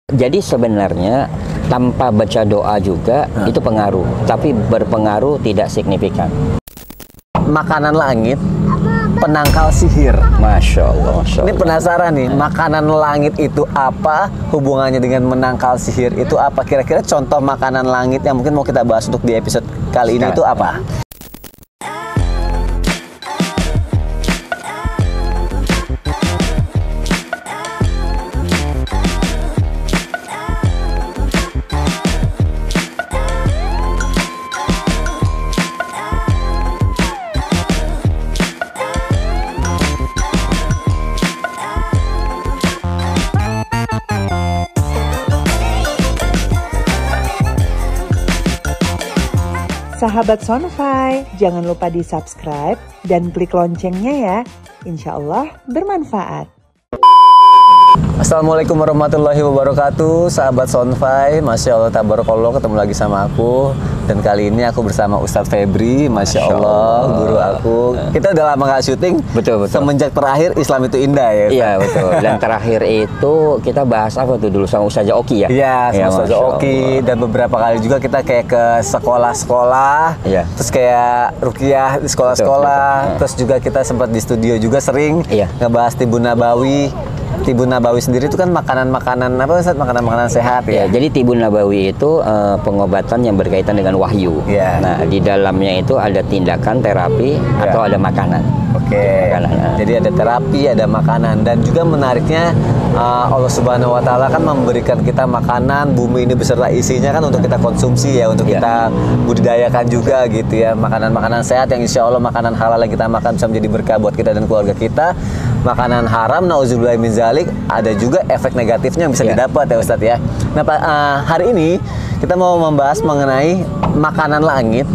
Jadi sebenarnya tanpa baca doa juga itu pengaruh, tapi berpengaruh tidak signifikan. Makanan langit penangkal sihir. Masya Allah, Masya Allah. Ini penasaran nih, makanan langit itu apa? Hubungannya dengan menangkal sihir itu apa? Kira-kira contoh makanan langit yang mungkin mau kita bahas untuk di episode kali ini itu apa? Sahabat Sonfy, jangan lupa di subscribe dan klik loncengnya ya. Insya Allah bermanfaat. Assalamualaikum warahmatullahi wabarakatuh, sahabat Sonfy. Masya Allah, tabarakallah, ketemu lagi sama aku. Dan kali ini aku bersama Ustadz Febri, Masya Allah, guru aku. Kita udah lama gak syuting. Betul. Semenjak terakhir Islam itu indah ya. Iya betul. Dan terakhir itu kita bahas apa tuh dulu sama Ustazah Oki ya? Iya, Ya, sama Ustazah Masya Oki. Allah. Dan beberapa kali juga kita kayak ke sekolah-sekolah. Iya. Terus kayak ruqyah di sekolah-sekolah. Betul. Terus juga kita sempat di studio juga sering Iya. ngebahas Tibun Nabawi. Tibun Nabawi sendiri itu kan makanan-makanan apa Ustaz? Makanan-makanan sehat Ya, ya. jadi Tibun Nabawi itu pengobatan yang berkaitan dengan wahyu. Iya. Nah, di dalamnya itu ada tindakan terapi atau ada makanan. Oke. Makanan. Jadi ada terapi, ada makanan, dan juga menariknya Allah Subhanahu Wa Taala kan memberikan kita makanan, bumi ini beserta isinya kan untuk kita konsumsi ya, untuk Iya. kita budidayakan juga gitu ya. Makanan-makanan sehat yang insya Allah makanan halal yang kita makan bisa menjadi berkah buat kita dan keluarga kita. Makanan haram, nauzubillahi min zalik, ada juga efek negatifnya yang bisa Iya. didapat ya Ustadz ya. Nah hari ini kita mau membahas mengenai makanan langit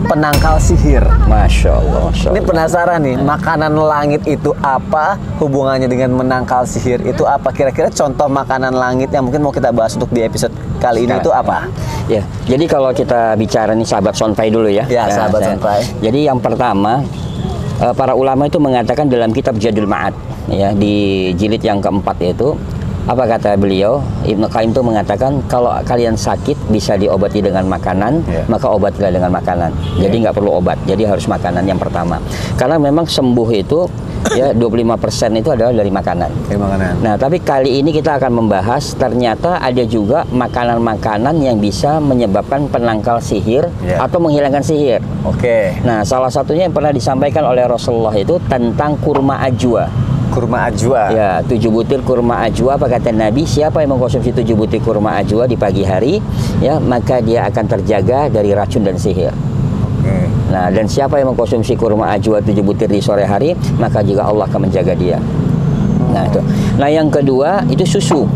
penangkal sihir. Masya Allah, Masya Ini Allah. penasaran nih, makanan langit itu apa? Hubungannya dengan menangkal sihir itu apa? Kira-kira contoh makanan langit yang mungkin mau kita bahas untuk di episode kali ini itu apa? Ya, jadi kalau kita bicara nih sahabat Sonfy dulu ya. Ya, sahabat Sonfy. Jadi yang pertama, para ulama itu mengatakan dalam kitab Zadul Ma'ad ya, di jilid yang keempat itu, apa kata beliau? Ibnu Qayyim itu mengatakan kalau kalian sakit bisa diobati dengan makanan, maka obatilah dengan makanan. Jadi nggak perlu obat, jadi harus makanan yang pertama. Karena memang sembuh itu ya 25% itu adalah dari makanan. Makanan. Nah, tapi kali ini kita akan membahas ternyata ada juga makanan-makanan yang bisa menyebabkan penangkal sihir atau menghilangkan sihir. Oke. Nah, salah satunya yang pernah disampaikan oleh Rasulullah itu tentang kurma ajwa. Kurma ajwa. Ya, 7 butir kurma ajwa, apa kata Nabi, siapa yang mengkonsumsi 7 butir kurma ajwa di pagi hari, ya, maka dia akan terjaga dari racun dan sihir. Oke. Nah, dan siapa yang mengkonsumsi kurma ajwa 7 butir di sore hari, maka juga Allah akan menjaga dia. Nah, itu. Nah, yang kedua itu susu.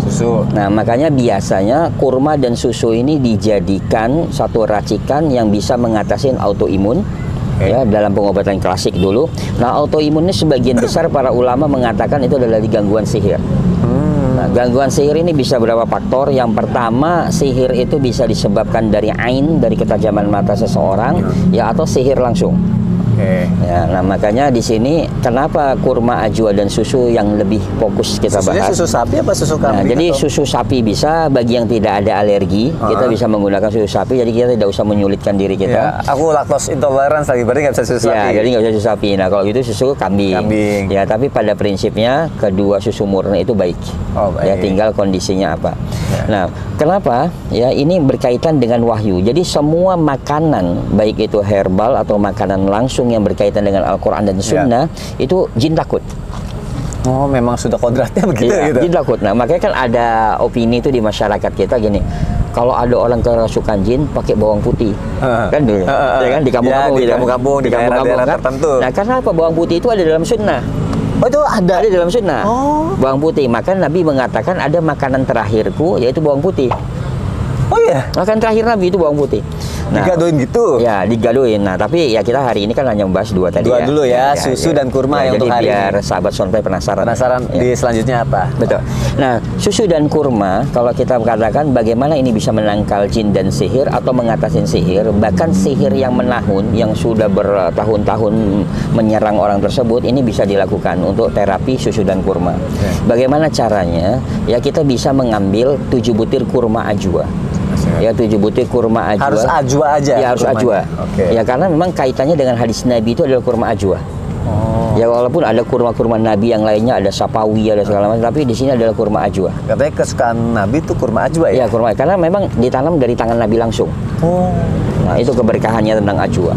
Susu. Nah, makanya biasanya kurma dan susu ini dijadikan satu racikan yang bisa mengatasi autoimun. Ya, dalam pengobatan klasik dulu. Nah, autoimun ini sebagian besar para ulama mengatakan itu adalah gangguan sihir. Nah, gangguan sihir ini bisa berapa faktor. Yang pertama, sihir itu bisa disebabkan dari ain, dari ketajaman mata seseorang, ya, atau sihir langsung. Oke. Ya, nah makanya di sini kenapa kurma ajwa dan susu yang lebih fokus kita Susunya bahas. susu sapi apa susu kambing? Nah, jadi atau? susu sapi bisa, bagi yang tidak ada alergi, kita bisa menggunakan susu sapi, jadi kita tidak usah menyulitkan diri kita. Ya, aku laktos intolerance lagi, berarti nggak bisa susu Ya, sapi. jadi nggak usah susu sapi. Nah, kalau gitu susu kambing. Kambing. Ya, tapi pada prinsipnya kedua susu murni itu baik. Oh, baik. Ya, tinggal kondisinya apa. Nah, kenapa? Ya, ini berkaitan dengan wahyu. Jadi semua makanan, baik itu herbal atau makanan langsung yang berkaitan dengan Al-Quran dan Sunnah, itu jin takut. Oh, memang sudah kodratnya begitu Iya, gitu. jin takut. Nah, makanya kan ada opini itu di masyarakat kita gini. Kalau ada orang kerasukan jin pakai bawang putih, kan dulu, ya kan di kampung-kampung, di gitu kan. kampung-kampung, di daerah-daerah kan? tertentu. Nah, karena apa? Bawang putih itu ada dalam sunnah. Oh, itu ada. Ada dalam sunnah. Oh. Bawang putih. Maka Nabi mengatakan ada makanan terakhirku yaitu bawang putih. Oh iya. Makanan terakhir Nabi itu bawang putih. Digadoin gitu. Ya, digadoin. Nah, tapi ya kita hari ini kan hanya membahas dua tadi. Dua dulu ya, susu dan kurma yang jadi untuk hari biar ini. sahabat Sonfy penasaran. Penasaran Ya. di selanjutnya apa? Betul. Nah, susu dan kurma, kalau kita katakan bagaimana ini bisa menangkal jin dan sihir atau mengatasi sihir, bahkan sihir yang menahun, yang sudah bertahun-tahun menyerang orang tersebut, ini bisa dilakukan untuk terapi susu dan kurma. Bagaimana caranya? Ya, kita bisa mengambil 7 butir kurma ajwa. Ya, 7 butir kurma ajwa. Harus ajwa aja? Ya, harus ajwa. Okay. Ya, karena memang kaitannya dengan hadis Nabi itu adalah kurma ajwa. Ya, walaupun ada kurma-kurma Nabi yang lainnya, ada sapawi, ada segala macam, tapi di sini adalah kurma ajwa. Katanya kesukaan Nabi itu kurma ajwa ya? Ya, kurma, karena memang ditanam dari tangan Nabi langsung. Nah, itu keberkahannya tentang ajwa.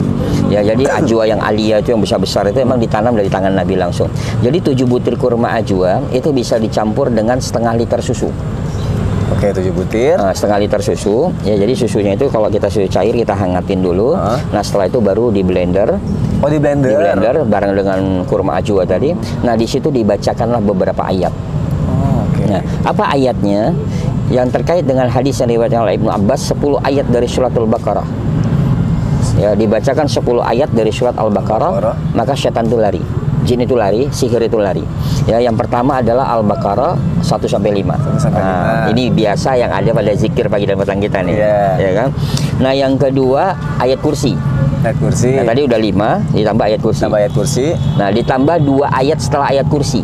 Ya, jadi ajwa yang alia itu yang besar-besar itu memang ditanam dari tangan Nabi langsung. Jadi 7 butir kurma ajwa itu bisa dicampur dengan setengah liter susu. Oke, 7 butir. Setengah liter susu. Ya, jadi susunya itu kalau kita susu cair kita hangatin dulu. Nah, setelah itu baru di blender. Oh, di blender. Di blender bareng dengan kurma ajwa tadi. Nah, di situ dibacakanlah beberapa ayat. Nah, apa ayatnya? Yang terkait dengan hadis yang diriwayatkan oleh Ibnu Abbas, 10 ayat dari surat Al-Baqarah. Ya, dibacakan 10 ayat dari surat Al-Baqarah, maka setan itu lari. Jin itu lari, sihir itu lari. Ya, yang pertama adalah Al-Baqarah 1 sampai 5. Nah, ini biasa yang ada pada zikir pagi dan petang kita nih. Ya kan? Nah, yang kedua ayat kursi. Ayat kursi. Nah, tadi udah 5, ditambah ayat kursi. Tambah ayat kursi. Nah, ditambah 2 ayat setelah ayat kursi.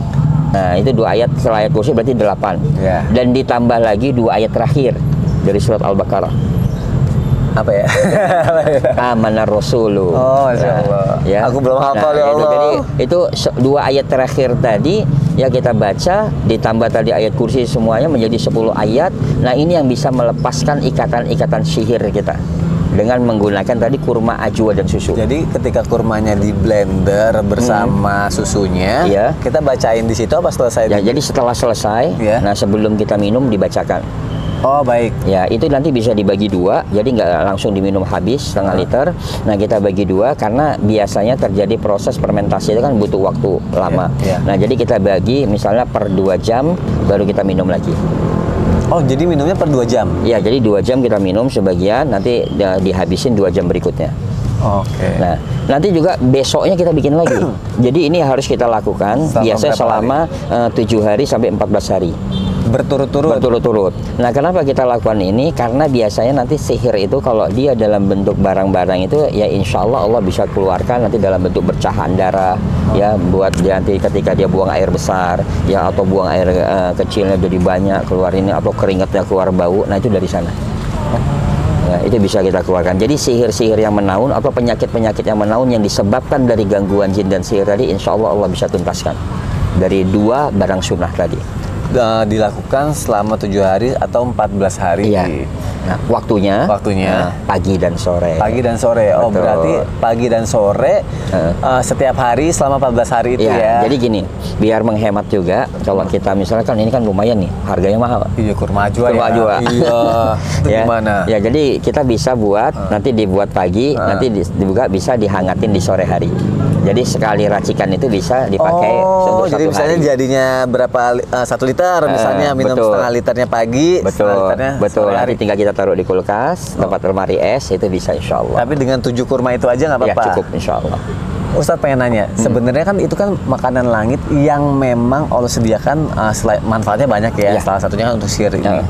Nah, itu 2 ayat setelah ayat kursi berarti 8. Dan ditambah lagi 2 ayat terakhir dari surat Al-Baqarah. Apa ya? Amanar Rasulu. Oh, Masya Allah. Ya. Aku belum hafal ya Allah. Jadi itu 2 ayat terakhir tadi ya kita baca, ditambah tadi ayat kursi, semuanya menjadi 10 ayat. Nah, ini yang bisa melepaskan ikatan-ikatan sihir kita dengan menggunakan tadi kurma ajwa dan susu. Jadi ketika kurmanya di blender bersama susunya, kita bacain di situ apa selesai? Ya, jadi setelah selesai, nah sebelum kita minum dibacakan. Oh, baik. Ya, itu nanti bisa dibagi 2, jadi nggak langsung diminum habis setengah liter. Nah, kita bagi 2 karena biasanya terjadi proses fermentasi itu kan butuh waktu lama. Nah, jadi kita bagi misalnya per 2 jam baru kita minum lagi. Oh, jadi minumnya per 2 jam? Ya, jadi 2 jam kita minum sebagian, nanti dihabisin 2 jam berikutnya. Oke. Nah, nanti juga besoknya kita bikin lagi. Jadi ini harus kita lakukan biasanya selama 7 hari sampai 14 hari. Berturut-turut. Nah, kenapa kita lakukan ini? Karena biasanya nanti sihir itu kalau dia dalam bentuk barang-barang itu ya insya Allah Allah bisa keluarkan nanti dalam bentuk bercahan darah. Ya, buat dia nanti ketika dia buang air besar ya, atau buang air kecilnya jadi banyak keluar ini, atau keringatnya keluar bau. Nah, itu dari sana. Ya, itu bisa kita keluarkan. Jadi sihir-sihir yang menaun atau penyakit-penyakit yang menaun yang disebabkan dari gangguan jin dan sihir tadi, insya Allah Allah bisa tuntaskan dari 2 barang sunnah tadi. Dilakukan selama 7 hari atau 14 hari. Iya. Nah, waktunya pagi dan sore. Pagi dan sore. Oh, betul. berarti pagi dan sore setiap hari selama 14 hari itu ya. Jadi gini, biar menghemat juga, kalau kita misalnya kan ini kan lumayan nih, harganya mahal. Iya, kurma ajwa ya. Iya. Itu gimana? Ya, jadi kita bisa buat nanti dibuat pagi, nanti dibuka bisa dihangatin di sore hari. Jadi sekali racikan itu bisa dipakai untuk 1 jadi misalnya hari. jadinya berapa 1 liter misalnya minum setengah liternya pagi, betul. Sore hari. Nanti tinggal kita taruh di kulkas, tempat lemari es, itu bisa insya Allah. Tapi dengan 7 kurma itu aja nggak apa-apa? Ya, cukup insya Allah. Ustadz pengen nanya, sebenarnya kan itu kan makanan langit yang memang Allah sediakan, manfaatnya banyak ya. Salah satunya untuk sihir ini.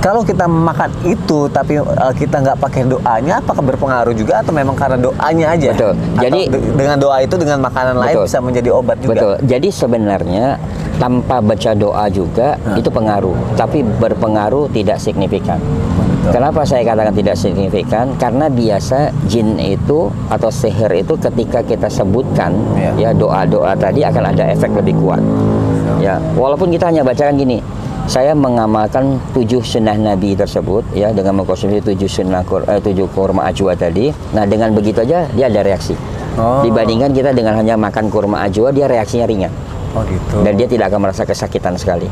Kalau kita makan itu tapi kita nggak pakai doanya, apakah berpengaruh juga atau memang karena doanya aja? Betul. Jadi dengan doa itu dengan makanan lain bisa menjadi obat juga. Betul. Jadi sebenarnya tanpa baca doa juga itu pengaruh, tapi berpengaruh tidak signifikan. Kenapa saya katakan tidak signifikan? Karena biasa jin itu atau sihir itu ketika kita sebutkan ya doa-doa tadi akan ada efek lebih kuat. Ya, walaupun kita hanya bacakan gini, saya mengamalkan 7 sunnah Nabi tersebut ya dengan mengkonsumsi 7 kurma ajwa tadi. Nah, dengan begitu aja dia ada reaksi. Dibandingkan kita dengan hanya makan kurma ajwa, dia reaksinya ringan. Oh, gitu. Dan dia tidak akan merasa kesakitan sekali.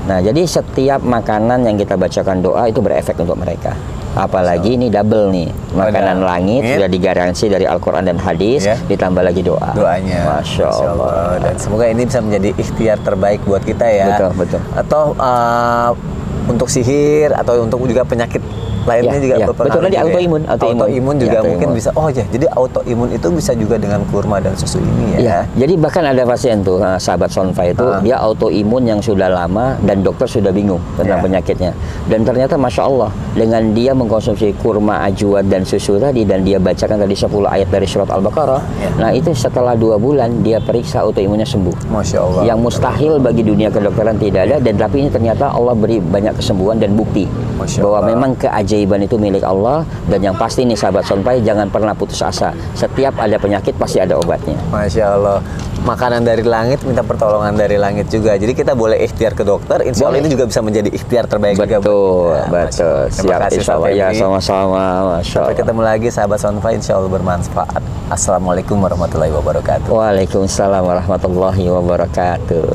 Nah, jadi setiap makanan yang kita bacakan doa itu berefek untuk mereka. Apalagi ini double nih, makanan langit sudah digaransi dari Al-Quran dan hadis, ditambah lagi doanya. Masya Allah. Dan semoga ini bisa menjadi ikhtiar terbaik buat kita ya. Betul. Atau untuk sihir atau untuk juga penyakit lainnya Ya, juga ya. berpengaruh. Betul tadi, juga ya? autoimun, autoimun. Autoimun juga Ya, mungkin autoimun. bisa. Oh ya, jadi autoimun itu bisa juga dengan kurma dan susu ini ya. Ya, jadi bahkan ada pasien tuh, sahabat Sonfai itu, dia autoimun yang sudah lama dan dokter sudah bingung tentang Ya. penyakitnya. Dan ternyata Masya Allah, dengan dia mengkonsumsi kurma, ajwa, dan susu tadi, dan dia bacakan tadi 10 ayat dari surat Al-Baqarah, Ya. nah itu setelah 2 bulan, dia periksa autoimunnya sembuh. Masya Allah. Yang mustahil bagi dunia kedokteran tidak ada, dan tapi ini ternyata Allah beri banyak kesembuhan dan bukti Masya bahwa Allah. memang keajaiban itu milik Allah. Dan yang pasti nih sahabat Sonfai, jangan pernah putus asa. Setiap ada penyakit pasti ada obatnya. Masya Allah. Makanan dari langit, minta pertolongan dari langit juga. Jadi kita boleh ikhtiar ke dokter. Insya Allah Boleh. ini juga bisa menjadi ikhtiar terbaik juga. Betul, Ya, Masya betul. Allah. Terima Siap, kasih insya Allah. Ustaz Ya, Febri. sama-sama. Masya Sampai Allah. ketemu lagi sahabat Sonfai, insya Allah bermanfaat. Assalamualaikum warahmatullahi wabarakatuh. Waalaikumsalam warahmatullahi wabarakatuh.